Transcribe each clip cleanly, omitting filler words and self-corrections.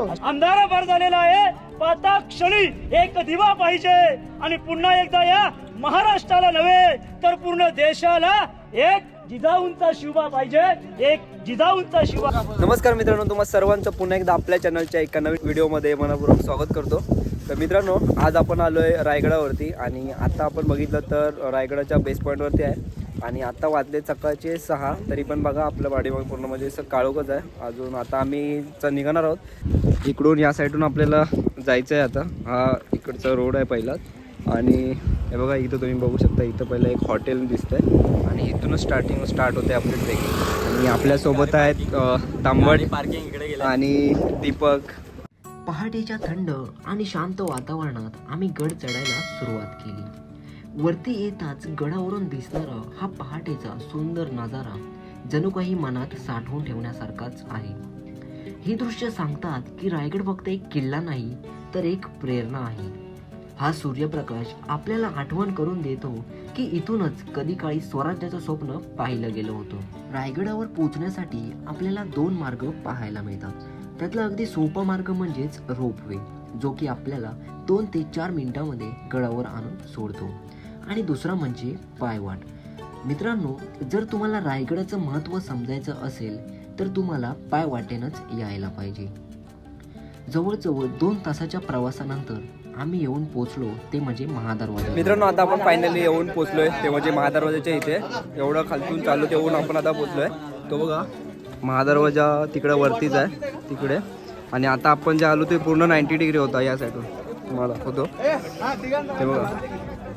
अंधारा भर झालेला आहे, पाहता क्षणी एक दिवा पाहिजे आणि पुन्हा एकदा या महाराष्ट्राला नव्हे तर पूर्ण देशाला एक जिजाऊंचा शिवबा पाहिजे, एक जिजाऊंचा शिवबा. नमस्कार मित्रांनो, तुम्हा सर्वांचं पुन्हा एकदा आपल्या चॅनलच्या एका नवीन व्हिडिओमध्ये मनपूर्वक स्वागत करतो. तर मित्रांनो, आज आपण आलोय रायगडावरती आणि आता आपण बघितलं तर रायगडाच्या बेस पॉईंटवरती आहे आणि आता वाजले सकाळचे 6. तरी पण बघा आपलं पाठीमागे पूर्ण म्हणजे असं काळोखच आहे. अजून आता आम्ही निघणार आहोत. इकडून या साईडून आपल्याला जायचं आहे. आता हा इकडचा रोड आहे पहिलाच आणि हे बघा इथं तुम्ही बघू शकता, इथं पहिलं एक हॉटेल दिसतंय आणि इथूनच स्टार्ट होते आपली ट्रेकिंग. आणि आपल्यासोबत आहेत तांबट आणि दीपक. पहाटेच्या थंड आणि शांत वातावरणात आम्ही गड चढायला सुरुवात केली. वरती येताच गडावरून दिसणारा हा पहाटेचा सुंदर नजारा जणू काही मनात साठवून ठेवण्यासारखाच आहे. ही दृश्य सांगतात की रायगड फक्त एक किल्ला नाही तर एक प्रेरणा आहे. हा सूर्यप्रकाश आपल्याला आठवण करून देतो की इथूनच कधी काळी स्वराज्याचं स्वप्न पाहिलं गेलं होतं. रायगडावर पोहोचण्यासाठी आपल्याला 2 मार्ग पाहायला मिळतात. त्यातला अगदी सोपा मार्ग म्हणजेच रोपवे, जो की आपल्याला 2 ते 4 मिनिटांमध्ये गडावर आणून सोडतो. आणि दुसरा म्हणजे पायवाट. मित्रांनो, जर तुम्हाला रायगडाचं महत्त्व समजायचं असेल तर तुम्हाला पायवाटेनंच यायला पाहिजे. जवळजवळ 2 तासाच्या प्रवासानंतर आम्ही येऊन पोहोचलो ते म्हणजे महादरवाजा. मित्रांनो, आता आपण फायनली येऊन पोहोचलोय ते म्हणजे महादरवाजाच्या इथे. एवढं खालतून चालू येऊन आपण आता पोहोचलोय. तो बघा महादरवाजा तिकडे वरतीच आहे तिकडे. आणि आता आपण जे आलो ते पूर्ण 90 डिग्री होता या साईडून. तुम्हाला होतो ते बघा,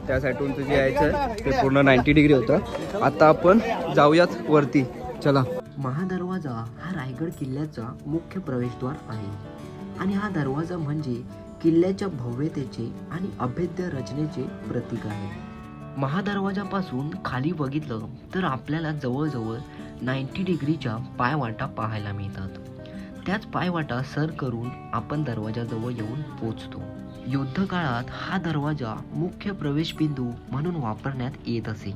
त्या साईडून जे यायचं ते पूर्ण 90 डिग्री होतं. आता आपण जाऊयात वरती, चला. महादरवाजा हा रायगड किल्ल्याचा मुख्य प्रवेशद्वार आहे आणि हा दरवाजा म्हणजे किल्ल्याच्या भव्यतेचे आणि अभेद्य रचनेचे प्रतीक आहे. महादरवाजापासून खाली बघितलं तर आपल्याला जवळजवळ 90 डिग्रीच्या पायवाटा पाहायला मिळतात. त्याच पायवाटा सर करून आपण दरवाजाजवळ येऊन पोहोचतो. युद्ध काळात हा दरवाजा मुख्य प्रवेश बिंदू म्हणून वापरण्यात येत असे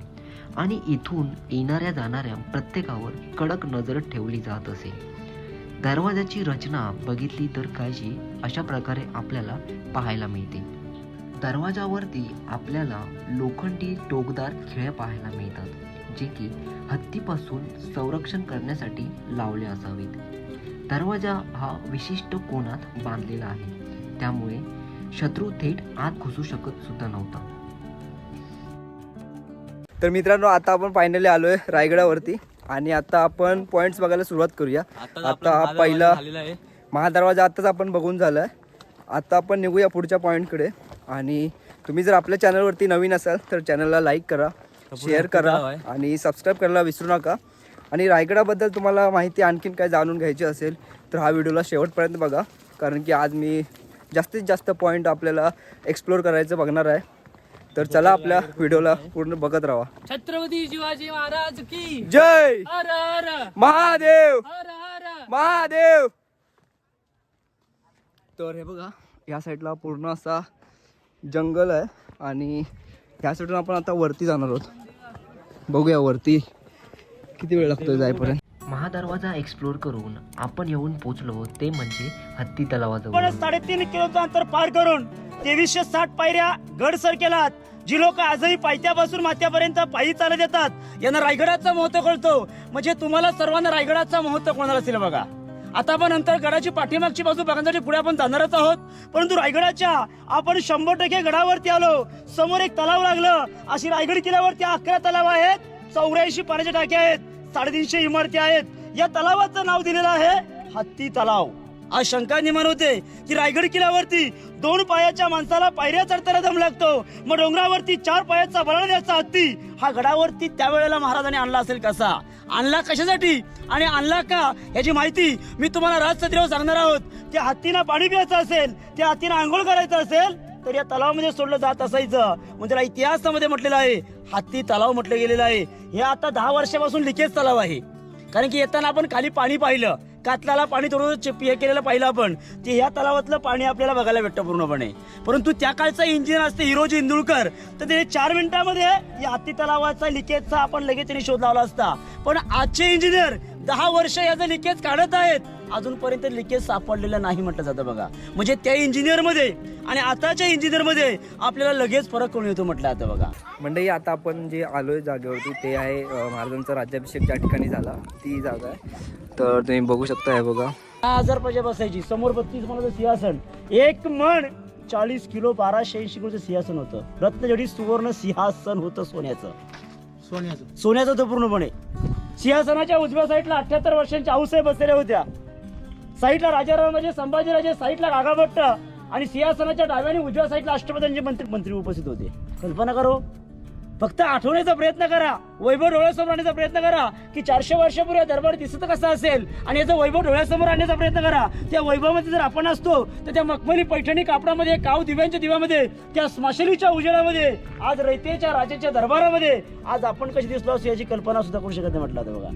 आणि इथून येणाऱ्या जाणाऱ्या प्रत्येकावर कडक नजर ठेवली जात असे. दरवाजाची रचना बघितली तर कायची अशा प्रकारे आपल्याला पाहायला मिळते. दरवाजावरती आपल्याला लोखंडी टोकदार खिळे पाहायला मिळतात, जे की हत्तीपासून संरक्षण करण्यासाठी लावले असावेत. दरवाजा हा विशिष्ट कोनात बांधलेला आहे, त्यामुळे शत्रू थेट आत घुसू शकत सुद्धा नव्हता. तर मित्रांनो, आता आपण फायनली आलोय रायगडावरती आणि आता आपण पॉइंट्स बघायला सुरुवात करूया. आता हा पहिला महादरवाजा आताच आपण बघून झालाय. आता आपण निघूया पुढच्या पॉईंटकडे. आणि तुम्ही जर आपल्या चॅनलवरती नवीन असाल तर चॅनलला लाईक करा, शेअर करा आणि सबस्क्राईब करायला विसरू नका. आणि रायगडाबद्दल तुम्हाला माहिती आणखीन काय जाणून घ्यायची असेल तर हा व्हिडिओला शेवटपर्यंत बघा, कारण की आज मी जास्तीत जास्त पॉईंट आपल्याला एक्सप्लोर करायचं बघणार आहे. तर चला आपल्या व्हिडिओला पूर्ण बघत राहा. छत्रपती शिवाजी महाराज की जय. हर हर महादेव हर हर महादेव. तर हे बघा, या साईडला पूर्ण असा जंगल आहे आणि ह्या साईडून आपण आता वरती जाणार आहोत. बघूया वरती किती वेळ लागतो जायपर्यंत. महादरवाजा एक्सप्लोर करून आपण येऊन पोहोचलो ते म्हणजे हत्ती तलावाजवळ. 3.5 किलोचं अंतर पार करून 2360 पायऱ्या गड सर केलात. जी लोक आजही पायथ्यापासून माथ्यापर्यंत पायी चालत येतात, यांना रायगडाचा महत्व कळतो. म्हणजे तुम्हाला सर्वांना रायगडाचा महत्व कोणाला असेल बघा. आता आपण नंतर गडाची पाठीमागची बाजू बघण्यासाठी पुढे आपण जाणारच आहोत, परंतु रायगडाच्या आपण 100% गडावरती आलो. समोर एक तलाव लागलं. अशी रायगड किल्ल्यावरती 11 तलाव आहेत, 84 पाण्याच्या टाक्या आहेत, 350 इमारती आहेत. या तलावाचं नाव दिलेलं आहे हत्ती तलाव. आज शंका निर्माण होते की रायगड किल्ल्यावरती 2 पायाच्या माणसाला पायऱ्या चढताना दम लागतो, मग डोंगरावरती 4 पायाचा बळण्याचा हत्ती हा गडावरती त्यावेळेला महाराजांनी आणला असेल कसा, आणला कशासाठी आणि आणला का याची माहिती मी तुम्हाला राजसत्रीवर सांगणार आहोत. त्या हत्तीला पाणी प्यायचं असेल, त्या हत्तीला आंघोळ करायचं असेल तर या तलावामध्ये सोडलं जात असायचं. म्हणजे त्याला इतिहासामध्ये म्हटलेलं आहे हत्ती तलाव म्हटलं गेलेलं आहे. हे आता 10 वर्षापासून लिकेज तलाव आहे, कारण की येताना आपण खाली पाणी पाहिलं, कातलाला पाणी थोडं हे केलेलं पाहिलं आपण, ते ह्या तलावातलं पाणी आपल्याला बघायला भेटतं पूर्णपणे. परंतु त्या काळचा इंजिनियर असते हिरोजी इंदुळकर, तर ते 4 मिनिटांमध्ये या हत्ती तलावाचा लिकेजचा आपण लगेच शोध लावला असता. पण आजचे इंजिनियर 10 वर्ष याचं लिकेज काढत आहेत, अजूनपर्यंत लिकेज सापडलेलं नाही म्हटलं जातं बघा. म्हणजे त्या इंजिनियर मध्ये आणि आताच्या इंजिनियर मध्ये आपल्याला लगेच फरक कळून येतो म्हटलं जातं बघा. मंडळी आता आपण जे आलोय जागेवरती ते आहे महाराजांचा राज्याभिषेक ज्या ठिकाणी झाला ती जागा आहे. तर तुम्ही बघू शकता हे बघा 10,000 प्रजा बसायची, समोर 32 मनाचं सिंहासन, एक मन 40 किलो 1280 किलोचं सिंहासन होतं. रत्नजडी सुवर्ण सिंहासन होतं सोन्याचं होतं पूर्णपणे. सिंहासनाच्या उजव्या साईडला 78 वर्षांच्या आऊसाहेब बसलेल्या होत्या, साईडला राजारामाचे संभाजीराजे, साईडला गागाभट्ट आणि सिंहासनाच्या डाव्याने उजव्या साईडला अष्टपदांचे मंत्री उपस्थित होते. कल्पना करो, फक्त आठवण्याचा प्रयत्न करा, वैभव डोळ्यासमोर आणण्याचा प्रयत्न करा की 400 वर्षापूर्वी दरबार दिसत कसा असेल आणि याचा वैभव डोळ्यासमोर आणण्याचा प्रयत्न करा. त्या वैभवामध्ये जर आपण असतो तर त्या मखमली पैठणी कापडामध्ये, काव दिव्यांच्या दिव्यामध्ये, त्या स्माशलीच्या उजेडामध्ये, आज रयतेच्या राजाच्या दरबारामध्ये आज आपण कशी दिसलो असतो याची कल्पना सुद्धा करू शकत नाही म्हटलं होतं बघा.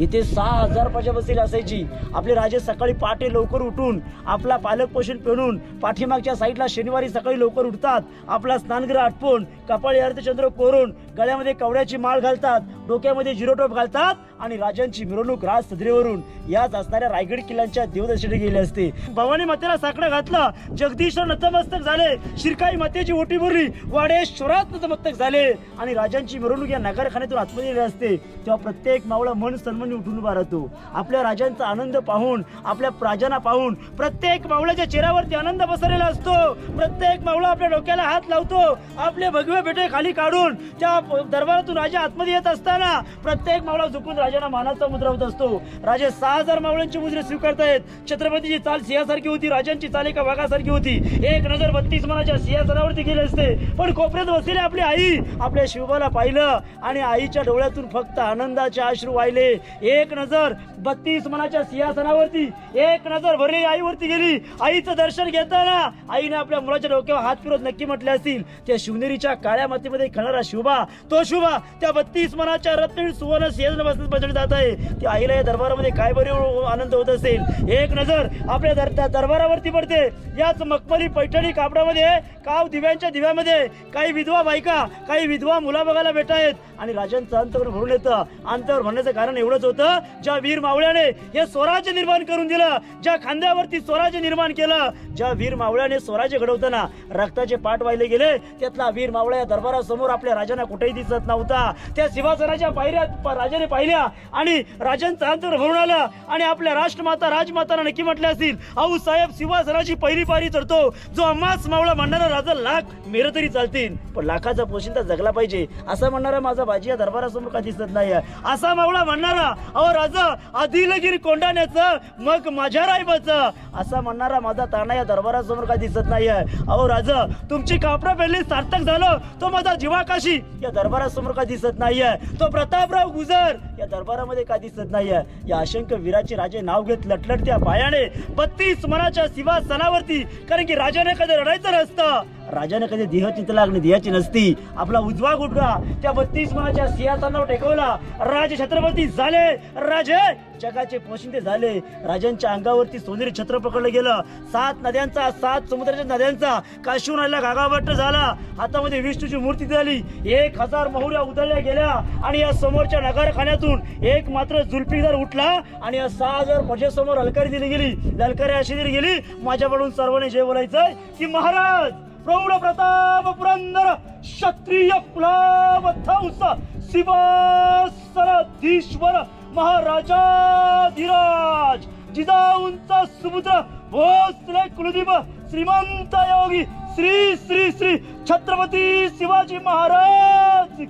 इथे 6,000 प्रजा बसलेली असायची. आपले राजे सकाळी पहाटे लवकर उठून आपला पालक पोषण पेणून पाठीमागच्या साईडला शनिवारी सकाळी लवकर उठतात, आपला स्नानगृह आटपून, कपाळी अर्धचंद्र कोरून, गळ्यामध्ये कवड्याची माळ घालतात, डोक्यामध्ये जिरोटोप घालतात आणि राजांची मिरवणूक राज सदरेवरून याच असणाऱ्या रायगड किल्ल्याच्या देवदर्शनी गेले असते. भवानी मातेला साकडं घातलं, जगदीश्वर नतमस्तक झाले, शिरकाई मातेची ओटी भरली, वाडेश्वरात नतमस्तक झाले आणि राजांची मिरवणूक या नगरखान्यातून आतमध्ये गेली असते. तेव्हा प्रत्येक मावळा मन सन्मानी उठून उभा राहतो. आपल्या राजांचा आनंद पाहून, आपल्या राजांना पाहून प्रत्येक मावळ्याच्या चेहऱ्यावरती आनंद पसरलेला असतो. प्रत्येक मावळा आपल्या डोक्याला हात लावतो, आपले भगवे बेटे खाली काढून त्या दरबारातून राजा आतमध्ये येत असताना प्रत्येक मावळा झुकून राजांना मानाचा मुद्रा होत असतो. राजे 6,000 मावळ्यांची मुद्रे स्वीकारतायत. छत्रपतीची चाल सिंहासारखी होती, राजांची चाल एका वाघासारखी होती. एक नजर 32 मनाच्या सिंहासनावरती गेले असते, पण कोपऱ्यात बसलेली आपली आई आपल्या शिवबाला पाहिलं आणि आईच्या डोळ्यातून फक्त आनंदाचे अश्रू वाहिले. एक नजर 32 मनाच्या सिंहासनावरती, एक नजर भरलेली आईवरती गेली. आईचं दर्शन घेताना आईने आपल्या मुलाच्या डोक्यावर हात फिरवत नक्की म्हटले असतील, त्या शिवनेरीच्या काळ्या मातीमध्ये खेळणारा शिवबा, तो शिवबा त्या 32 मनाच्या रत्नजडी सुवर्ण सिंहासनापासून बसले जात आहे. त्या आईला या दरबारामध्ये काय बरे आनंद होत असेल. एक नजर आपल्या दरबारावरती पडते. याच मखमली पैठणी कापडामध्ये, काव दिव्यांच्या दिव्यामध्ये काही विधवा बायका, काही विधवा मुला बघायला भेटत आहेत आणि राजांचं अंतवर भरून येतं. अंतवर भरण्याचं कारण एवढंच होतं, ज्या वीर मावळ्याने हे स्वराज्य निर्माण करून दिलं, ज्या खांद्यावरती स्वराज्य निर्माण केलं, ज्या वीर मावळ्याने स्वराज्य घडवताना रक्ताचे पाठ वाहिले गेले, त्यातला वीर मावळा या दरबारासमोर आपल्या राजांना कुठेही दिसत नव्हता. त्या सिंहासनाच्या पायऱ्या राजाने पाहिल्या आणि राजांचं अंतर भरून आलं आणि आपल्या राष्ट्रमाता राजमाताला नक्की म्हटले असतील, आऊ साहेब सिंहासनाची पहिली पायरी चढतो. जो अम्माच मावळा म्हणणारा राजा लाख मेरे तरी चालतील, पण लाखाचा पोशिंदा जगला पाहिजे असं म्हणणारा माझा बाजी या दरबारासमोर का दिसत नाही. असा मावळा म्हणणारा, अहो राजा आदिलगिरी कोंडाण्याचं मग माझ्या रायबाचं असा म्हणणारा माझा ताना या दरबारासमोर का दिसत नाही. अहो राजा तुमची कापडा पेरली सार्थक झालं, तो माझा जीवाकाशी या दरबारासमोर का दिसत नाहीये. तो प्रतापराव गुजर या दरबारामध्ये का दिसत नाहीये. या असंख्य वीराचे राजे नाव घेत लटलटत्या पायाने 32 मनाच्या सिंहासनावरती, कारण की राजाने कधी रडायचं नसतं, राजाने कधी देहाची लागणे देहाची नसती. आपला उजवा गुडघा त्या 32 मनाच्या सिंहासनावर टेकवला. राजे छत्रपती झाले, राजे जगाचे पोशिंदे झाले. राजांच्या अंगावरती सोनेरी छत्र पकडलं गेलं. 7 नद्यांचा, 7 समुद्राच्या नद्यांचा काशीहून आलेला गागाभट्ट झाला. हातामध्ये विष्णूची मूर्ती झाली. 1000 मोहऱ्या उधळल्या गेल्या आणि या समोरच्या नगरखान्यातून एक मात्र जुल्फीदार उठला आणि या 6,000 प्रजेसमोर हलकारी दिली गेली. ललकारी अशी दिली गेली, माझ्याकडून सर्वांनी जे बोलायचंय की महाराज प्रौढ प्रताप पुरंदर क्षत्रिय कुलावंश सिंहासनाधीश्वर महाराजाधिराज जिजाऊंचा सुपुत्र भोसले कुलदीप श्रीमंत योगी श्री श्री श्री छत्रपती शिवाजी महाराज की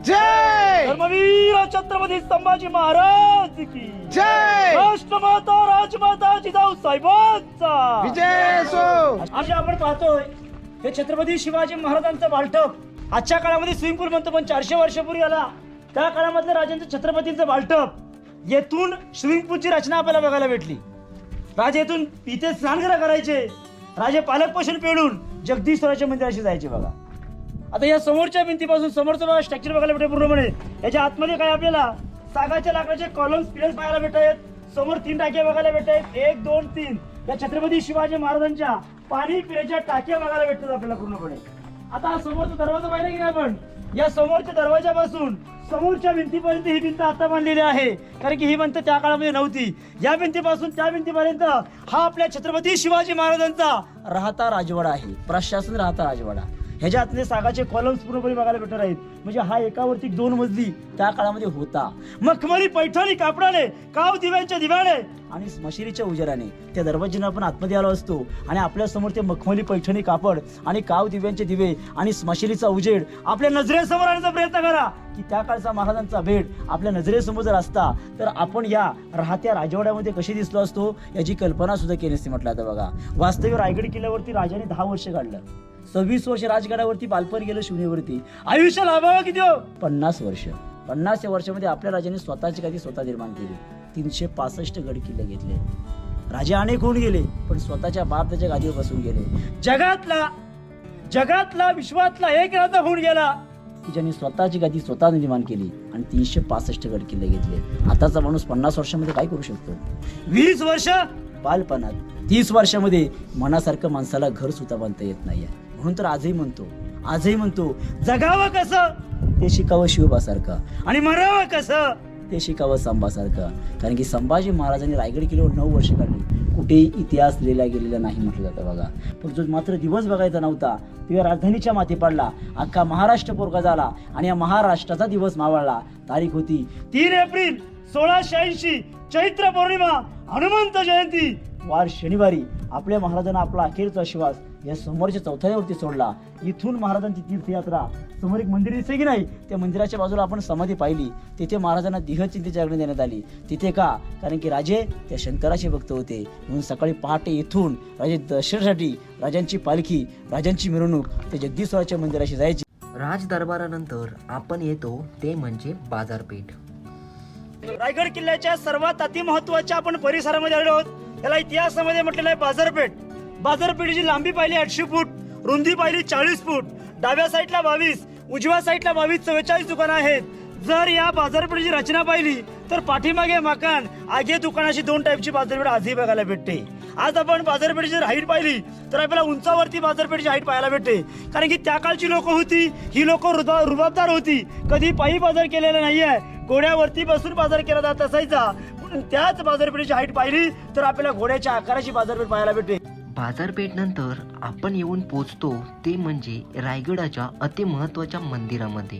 जय. धर्मवीर छत्रपती संभाजी महाराज की जय. राष्ट्रमाता राजमाता जिजाऊ साहेबांचा विजय असो. आज आपण पाहतोय हे छत्रपती शिवाजी महाराजांचं बालटप आजच्या काळामध्ये स्विमिंग पूल म्हणतो, पण 400 वर्षापूर्वी आला त्या काळामधल्या राजांचं छत्रपतींचं बालटप. येथून स्विमिंग पूलची रचना आपल्याला बघायला भेटली. राजे येथून इथे स्नानगृह करायचे, राजे पालक पोषण पेडून जगदीश्वराच्या मंदिराशी जायचे बघा. आता या समोरच्या भिंतीपासून समोरचं बघा स्ट्रक्चर बघायला भेटते पूर्णपणे. याच्या आतमध्ये काय आपल्याला सागाच्या लाकडाचे कॉलम्स पिलर्स बघायला भेटत आहेत. समोर 3 टाक्या बघायला भेटत आहेत, 1 2 3. या छत्रपती शिवाजी महाराजांच्या पाणी पिण्याच्या टाक्या बघायला भेटतात आपल्याला पूर्णपणे. आता समोरचा दरवाजा पाहिला की नाही आपण, या समोरच्या दरवाजापासून समोरच्या भिंतीपर्यंत ही भिंत आता बांधलेली आहे, कारण की ही भिंत त्या काळामध्ये नव्हती. या भिंतीपासून त्या भिंतीपर्यंत हा आपल्या छत्रपती शिवाजी महाराजांचा राहता राजवाडा आहे, प्रशासन राहता राजवाडा. ह्याच्यातले सागाचे कॉलम्स पूर्णपणे बघायला भेटणार आहेत. म्हणजे हा एकावरती 2 मजली त्या काळामध्ये होता. मखमली पैठणी कापडाने, काव दिव्यांच्या दिव्याने आणि मशिरीच्या उजेराने त्या दरवाजाने आपण आतमध्ये आलो असतो आणि आपल्या समोर ते मखमली पैठणी कापड आणि काव दिव्यांचे दिवे आणि मशिरीचा उजेड आपल्या नजरेसमोर आणण्याचा प्रयत्न करा की त्या काळचा महाराजांचा भेट आपल्या नजरेसमोर जर असता तर आपण या राहत्या राजवाड्यामध्ये कशी दिसलो असतो याची कल्पना सुद्धा केली असती. म्हटलं आता बघा, वास्तविक रायगड किल्ल्यावरती राजाने 10 वर्ष काढलं. 26 वर्ष राजगडावरती, बालपण गेलं शिवनेवरती. आयुष्य लाभावं किती हो? 50 वर्ष. 50 वर्षामध्ये आपल्या राजाने स्वतःची गादी स्वतः निर्माण केली. 365 गड किल्ले घेतले. राजे अनेक होऊन गेले पण स्वतःच्या बाप त्याच्या गादीवर बसून गेले. जगातला विश्वातला एक राजा होऊन गेला की ज्यांनी स्वतःची गादी स्वतः निर्माण केली आणि 365 गड किल्ले घेतले. आताचा माणूस 50 वर्षामध्ये काय करू शकतो? 20 वर्ष बालपणात, 30 वर्षामध्ये मनासारखं माणसाला घर सुद्धा बांधता येत नाहीये. म्हणून तर आजही म्हणतो जगावं कसं ते शिकावं शिवबासारखं आणि मरावं कसं ते शिकावं संभासारखं. कारण की संभाजी महाराजांनी रायगड किल्ल्यावर 9 वर्ष काढली. कुठेही इतिहास लिहिला गेलेला नाही म्हटलं जातं बघा. पण जो मात्र दिवस बघायचा नव्हता तेव्हा राजधानीच्या माती पडला, अख्खा महाराष्ट्र पोरगा झाला आणि या महाराष्ट्राचा दिवस मावळला. तारीख होती 3 एप्रिल 1680, चैत्र पौर्णिमा, हनुमंत जयंती, वार शनिवारी. आपल्या महाराजांना आपला अखेरचा श्वास या समोरच्या चौथऱ्यावरती सोडला. इथून महाराजांची तीर्थयात्रा, समोर एक मंदिर दिसते की नाही, त्या मंदिराच्या बाजूला आपण समाधी पाहिली. तिथे महाराजांना देहचिंतेची आज्ञा देण्यात आली. तिथे का? कारण की राजे त्या शंकराचे भक्त होते. म्हणून सकाळी पहाटे इथून राजे दर्शनासाठी राजांची पालखी, राजांची मिरवणूक ते जगदीश्वराच्या मंदिराशी जायची. राज दरबारानंतर आपण येतो ते म्हणजे बाजारपेठ. रायगड किल्ल्याच्या सर्वात अतिमहत्वाच्या आपण परिसरामध्ये आलो आहोत. त्याला इतिहासामध्ये म्हटलेलं आहे बाजारपेठ. बाजारपेठीची लांबी पाहिली 800 फूट, रुंदी पाहिली 40 फूट, डाव्या साईडला 22, उजव्या साईडला 22-44 दुकानं आहेत. जर या बाजारपेठीची रचना पाहिली तर पाठीमागे मकान, आगे दुकान, अशी 2 टाईपची बाजारपेठ आजही बघायला भेटते. आज आपण बाजारपेठीची हाईट पाहिली तर आपल्याला उंचावरती बाजारपेठीची हाईट पाहायला भेटते. कारण की त्या काळची लोक होती, ही लोक रुबाबदार होती. कधी पायी बाजार केलेला नाहीये, घोड्यावरती बसून बाजार केला जात असायचा. म्हणून त्याच बाजारपेठीची हाईट पाहिली तर आपल्याला घोड्याच्या आकाराची बाजारपेठ पाहायला भेटते. बाजारपेठ नंतर आपण येऊन पोचतो ते म्हणजे रायगडाच्या अतिमहत्वाच्या मंदिरामध्ये.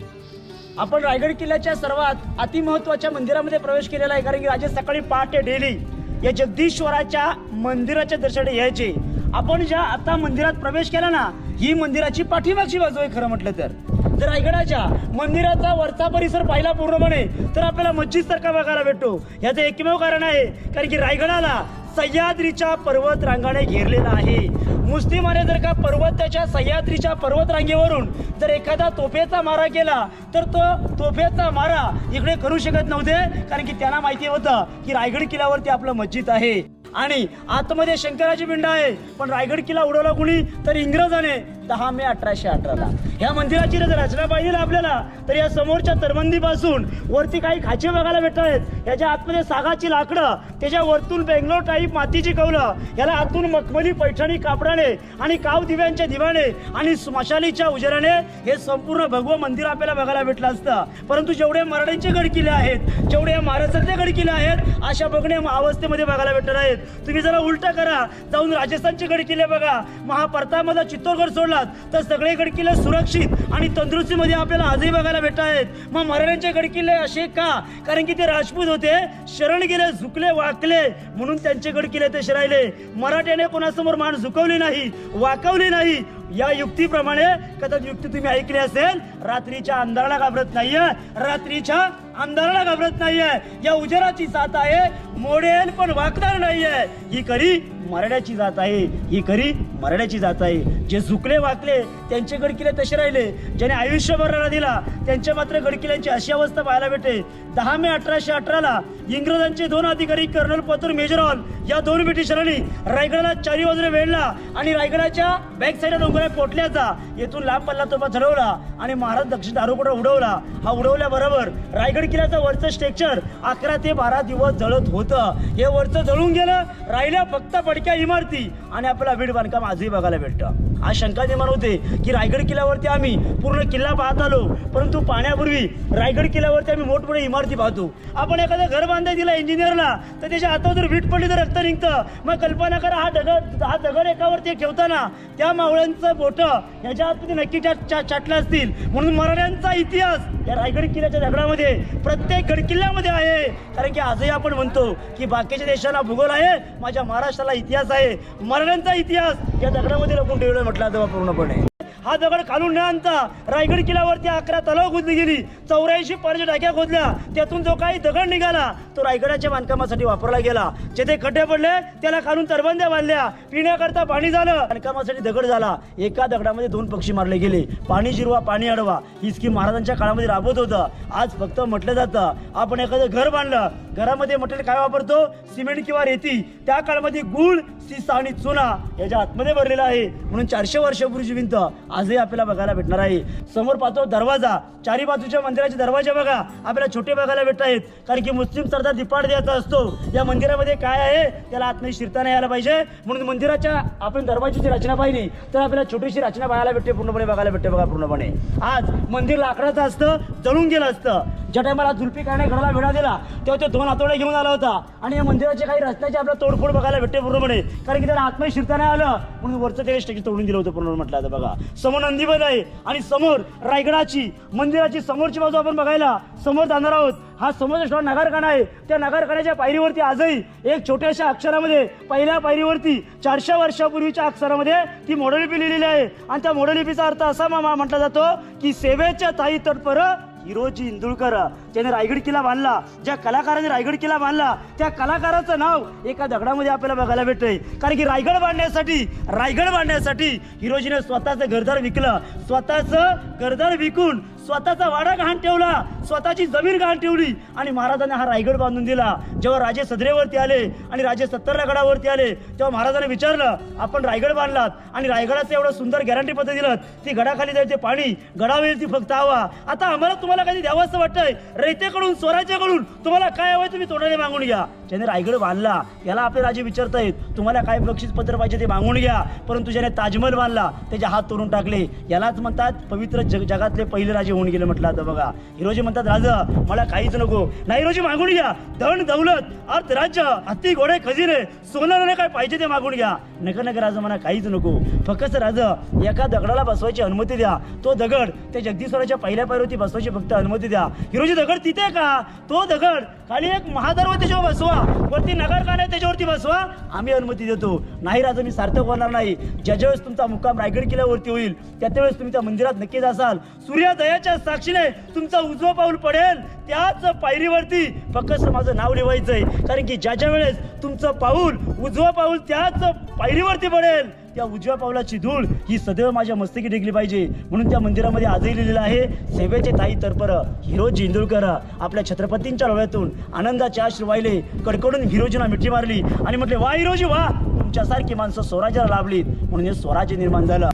आपण रायगड किल्ल्याच्या सर्वात अतिमहत्वाच्या मंदिरामध्ये प्रवेश केलेला आहे. कारण की राजे सकाळी पहाटे डेली या जगदीश्वराच्या मंदिराच्या दर्शनासाठी यायचे. आपण ज्या आता मंदिरात प्रवेश केला ना, ही मंदिराची पाठीमागची बाजू आहे खरं म्हटलं तर. जर रायगडाच्या मंदिराचा वरचा परिसर पाहिला पूर्णपणे तर आपल्याला मस्जिद सारखा बघायला भेटतो. याचं एकमेव कारण आहे कारण की रायगडाला सह्याद्रीच्या पर्वत रांगाने घेरलेला आहे. मुस्लिमाने जर का पर्वताच्या सह्याद्रीच्या पर्वत रांगेवरून जर एखादा तोफेचा मारा केला तर तो तोफेचा मारा इकडे करू शकत नव्हते. कारण की त्यांना माहिती होतं की रायगड किल्ल्यावरती आपलं मस्जिद आहे आणि आतमध्ये शंकराची पिंड आहे. पण रायगड किल्ला उडवला कुणी तर इंग्रजाने 10 मे 1818ला. ह्या मंदिराची जर रचना पाहिली ना आपल्याला तर या समोरच्या तरबंदीपासून वरती काही खाचे बघायला भेटत आहेत. याच्या आतमध्ये सागाची लाकडं, त्याच्या वरतून बेंगलोर टाईप मातीची कौलं, याला आतून मखमली पैठणी कापडाने आणि काव दिव्यांच्या दिव्याने आणि मशालीच्या उजेराने हे संपूर्ण भगवं मंदिर आपल्याला बघायला भेटलं असतं. परंतु जेवढे मराठ्यांचे गड किल्ले आहेत, जेवढे महाराष्ट्रातले गड किल्ले आहेत, अशा बघणे अवस्थेमध्ये बघायला भेटणार आहेत. तुम्ही जरा उलटा करा, जाऊन राजस्थानचे गड किल्ले बघा. महाप्रतापमध्ये चित्तोडगड सोडलात तर सगळे गड किल्ले सुरक्षित आणि तंदुरुस्तीमध्ये आपल्याला आजही बघायला भेटत आहेत. मग मराठ्यांचे गड किल्ले असे का? कारण की ते राजपूत होते, शरण गेले, झुकले, वाकले, म्हणून त्यांचे गड किल्ले तसे राहिले. मराठ्याने कोणासमोर मान झुकवली नाही, वाकवली नाही. या युक्तीप्रमाणे कदाचित युक्ती तुम्ही ऐकली असेल, रात्रीच्या अंधाराला घाबरत नाहीये, रात्रीच्या अंधाराला घाबरत नाहीये. या उजेराची जात आहे, मोडेल पण वाकणार नाहीये. ही खरी मराठ्याची जात आहे, ही खरी मराठ्याची जात आहे. जे झुकले वाकले त्यांचे गड किल्ले तसे राहिले. ज्याने आयुष्यभर लढा दिला त्यांच्या मात्र गड किल्ल्यांची अशी अवस्था पाहायला भेटे. 10 मे 1818ला इंग्रजांचे 2 अधिकारी कर्नल पतूर, मेजर हॉल या 2 ब्रिटिशांनी रायगडाला 4 बाजूने वेढला आणि रायगडाच्या बॅक साईड डोंगरा पोटल्याचा येथून लांब पल्ला तोफा चढवला आणि महाराज दक्षिण दारोकडे उडवला. हा उडवल्याबरोबर रायगड किल्ल्याचं वरचं स्ट्रक्चर 11 ते 12 दिवस जळत होतं. हे वरचं जळून गेलं, राहिल्या फक्त पडक्या इमारती आणि आपल्याला वीट बांधकाम आजही बघायला भेटतं. आज शंका निर्माण होते की रायगड किल्ल्यावरती आम्ही पूर्ण किल्ला पाहत आलो, परंतु पाहण्यापूर्वी रायगड किल्ल्यावरती आम्ही मोठमोठ्या इमारती पाहतो. आपण एखादं घर बांधाय दिला इंजिनियरला, तर त्याच्या हातावर जर वीट पडली तर रक्त निघतं. मग कल्पना करा, हा दगड एकावरती ठेवताना त्या मावळ्यांचं बोटं ह्याच्या आतमध्ये नक्की चाटलं असतील. म्हणून मराठ्यांचा इतिहास या रायगड किल्ल्याच्या दगडामध्ये, प्रत्येक गड किल्ल्यामध्ये आहे. कारण की आजही आपण म्हणतो की बाकीच्या देशांना भूगोल आहे, माझ्या महाराष्ट्राला इतिहास आहे. मराठ्यांचा इतिहास या दगडामध्ये लपून ठेवलं म्हटलं जातं पूर्णपणे. हा दगड खालून न आणता रायगड किल्ल्यावरती 11 तलाव खोदली गेली, 84 पाण्याच्या टाक्या खोदल्या. त्यातून जो काही दगड निघाला तो रायगडाच्या बांधकामासाठी वापरला गेला. जेथे खड्डे पडले त्याला खालून तरबंद्या बांधल्या, पिण्याकरता पाणी झालं, बांधकामासाठी दगड झाला. एका दगडामध्ये 2 पक्षी मारले गेले. पाणी जिरवा पाणी अडवा ही स्कीम महाराजांच्या काळामध्ये राबवत होतं. आज फक्त म्हटलं जातं आपण एखादं घर बांधलं, घरामध्ये मटेरियल काय वापरतो, सिमेंट किंवा रेती. त्या काळामध्ये गुळ, सीसा आणि चुना याच्या आतमध्ये भरलेला आहे. म्हणून 400 वर्षापूर्वीची भिंत आजही आपल्याला बघायला भेटणार आहे. समोर पाहतो दरवाजा, चारी बाजूच्या मंदिराचे दरवाजे बघा आपल्याला छोटे बघायला भेटत आहेत. कारण की मुस्लिम सरदार दिपाड द्यायचा असतो. या मंदिरामध्ये काय आहे त्याला आतमध्ये शिरता नाही यायला पाहिजे, म्हणून मंदिराच्या आपण दरवाजाची रचना पाहिली तर आपल्याला छोटीशी रचना पाहायला भेटते, पूर्णपणे बघायला भेटते बघा पूर्णपणे. आज मंदिर लाकडाचं असतं, जळून गेलं असतं. ज्या टायमाला जुल्फिकारने घराला वेढा दिला तेव्हा तो 2 हातोडे घेऊन आला होता. आणि या मंदिराचे काही रस्त्याची आपल्याला तोडफोड बघायला भेटते पूर्णपणे. कारण की त्याला आतमध्ये शिरता नाही आलं म्हणून वरचं त्याने स्ट्रक्चर तोडून दिलं होतं पूर्ण म्हटलं जातं बघा. समोर नंदीबन आहे आणि समोर रायगडाची मंदिराची समोरची बाजू आपण बघायला समोर जाणार आहोत. हा समोरचा नगारखाना आहे. त्या नगारखान्याच्या पायरीवरती आजही एक छोट्याशा अक्षरामध्ये, पहिल्या पायरीवरती 400 वर्षापूर्वीच्या अक्षरामध्ये ती मोडलिपी लिहिलेली आहे. आणि त्या मोडलिपीचा अर्थ असा म्हटला जातो की सेवेच्या ताई तत्पर हिरोजी इंदुळकर, ज्याने रायगड किल्ला बांधला, ज्या कलाकाराने रायगड किल्ला बांधला, त्या कलाकाराचं नाव एका दगडामध्ये आपल्याला बघायला भेटतंय. कारण की रायगड बांधण्यासाठी हिरोजीने स्वतःचं घरदार विकलं, स्वतःचं घरदार विकून स्वतःचा वाडा गहाण ठेवला, स्वतःची जमीन गहाण ठेवली आणि महाराजांनी हा रायगड बांधून दिला. जेव्हा राजे सदरेवरती आले आणि राजे 70 गडावरती आले तेव्हा महाराजांनी विचारलं, आपण रायगड बांधलात आणि रायगडाचं एवढं सुंदर गॅरंटी पत्र दिलं, ती गडाखाली जायचे पाणी, गडावर ती फक्त हवा. आता आम्हाला तुम्हाला काही द्यावं असं वाटतंय, रयतेकडून स्वराज्याकडून तुम्हाला काय हवंय तुम्ही तोडाने मागून घ्या. ज्याने रायगड बांधला याला आपले राजे विचारतायत तुम्हाला काय बक्षीस पत्र पाहिजे ते मागून घ्या. परंतु ज्याने ताजमहल बांधला त्याचे हात तोडून टाकले. यालाच म्हणतात पवित्र जगातले पहिले राजे होऊन गेले म्हटलं आता बघा. हिरोजी म्हणतात राजा मला काहीच नको, नाही हिरोजी मागून घ्या, धन दौलत, अर्थ, राज्य, हत्ती, घोडे, खजिने, सोनं काय पाहिजे ते मागून घ्या. नका राजा मला काहीच नको, फक्त राजा एका दगडाला बसवायची अनुमती द्या. तो दगड त्या जगदीश्वराच्या पहिल्या पायरीवरती बसवायची फक्त अनुमती द्या. हिरोजी दगड तिथे का, तो दगड खाली एक महादरवर त्याच्यावर बसवा, वरती नगरखाना आहे त्याच्यावरती बसवा, आम्ही अनुमती देतो. नाही राजा मी सार्थक होणार नाही. ज्या वेळेस तुमचा मुक्काम रायगड किल्ल्यावरती होईल त्यावेळेस तुम्ही त्या मंदिरात नक्कीच असाल. सूर्योदयाच्या साक्षीने तुमचं उजवं पाऊल पडेल त्याच पायरीवरती फक्त माझं नाव लिहायचंय. कारण की ज्या वेळेस तुमचं पाऊल उजवं पाऊल त्याच पायरीवरती पडेल त्या उजव्या पावलाची धूळ ही सदैव माझ्या मस्तकी टेकली पाहिजे. म्हणून त्या मंदिरामध्ये आजही लिहिलेलं आहे सेवेचे ताई तत्पर हिरोजी इंदुळकर. आपल्या छत्रपतींच्या डोळ्यातून आनंदाचे अश्रू वाहिले. कडकडून हिरोजींना मिठी मारली आणि म्हटले वा हिरोजी वा, तुमच्यासारखी माणसं स्वराज्याला लाभलीत म्हणून हे स्वराज्य निर्माण झालं.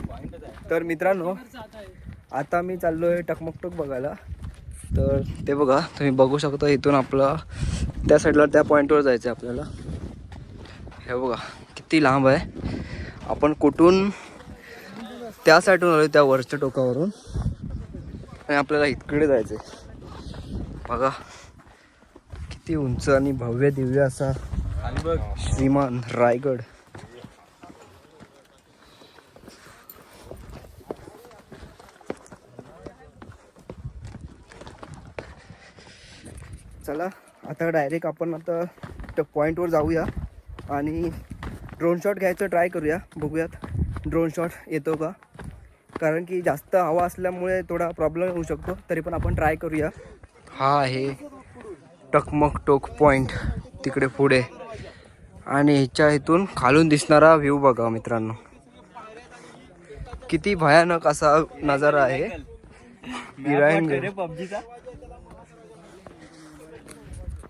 तर मित्रांनो आता मी चाललोय टकमकटोक बघायला. तर ते बघा तुम्ही बघू शकता, इथून आपला त्या साईडला त्या पॉईंटवर जायचं आहे आपल्याला. हे बघा किती लांब आहे. आपण कुठून त्या साईडून आलो त्या वरच्या टोकावरून आणि आपल्याला इकडे जायचं आहे. बघा किती उंच आणि भव्य दिव्य असा श्रीमान रायगड. चला आता डायरेक्ट आपण आता त्या पॉईंटवर जाऊया आणि ड्रोन शॉट घ्यायचं ट्राय करूया. बघूयात ड्रोन शॉट येतो का, कारण की जास्त हवा असल्यामुळे थोडा प्रॉब्लेम होऊ शकतो. तरी पण आपण ट्राय करूया. हा आहे टकमकटोक पॉईंट तिकडे पुढे आणि ह्याच्या इथून खालून दिसणारा व्ह्यू बघा मित्रांनो. किती भयानक असा नजारा आहे.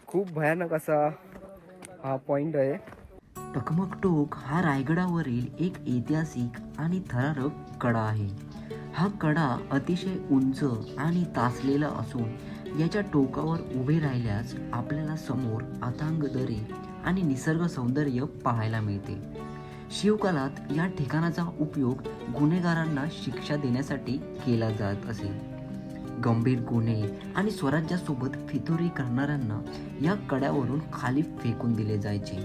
खूप भयानक असा हा पॉइंट आहे. टकमकटोक हा रायगडावरील एक ऐतिहासिक आणि थरारक कडा आहे. हा कडा अतिशय उंच आणि तासलेला असून याच्या टोकावर उभे राहिल्यास आपल्याला समोर अथांग दरी आणि निसर्ग सौंदर्य पाहायला मिळते. शिवकालात या ठिकाणाचा उपयोग गुन्हेगारांना शिक्षा देण्यासाठी केला जात असे. गंभीर गुन्हे आणि स्वराज्यासोबत फितुरी करणाऱ्यांना या कड्यावरून खाली फेकून दिले जायचे.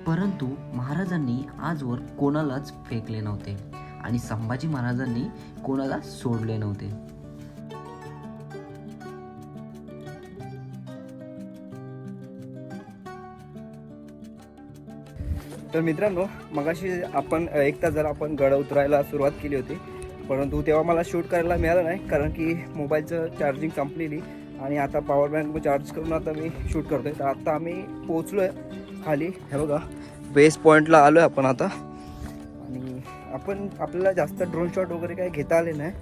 परंतु महाराजांनी आजवर कोणालाच फेकले नव्हते आणि संभाजी महाराजांनी कोणाला सोडले नव्हते. तर मित्रांनो, मगाशी आपण एक तास जर आपण गड उतरायला सुरुवात केली होती, परंतु तेव्हा मला शूट करायला मिळालं नाही कारण की मोबाईलचं चार्जिंग संपलेली आणि आता पॉवर बँक चार्ज करून आता मी शूट करतो आहे. तर आता आम्ही पोचलो आहे खाली, हे बघा बेस पॉईंटला आलो आहे आपण आता. आणि आपल्याला जास्त ड्रोन शॉट वगैरे काही घेता आले नाही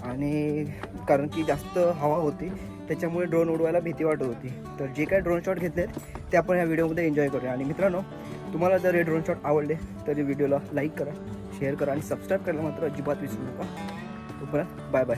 आणि कारण की जास्त हवा होती त्याच्यामुळे ड्रोन उडवायला भीती वाटत होती. तर जे काही ड्रोन शॉट घेतले ते आपण या व्हिडिओमध्ये एन्जॉय करूया. आणि मित्रांनो, तुम्हाला जर हे ड्रोन शॉट आवडले तर व्हिडिओला लाईक करा, शेअर करा आणि सबस्क्राईब करायला मात्र अजिबात विसरू नका. तोपर्यंत बाय बाय.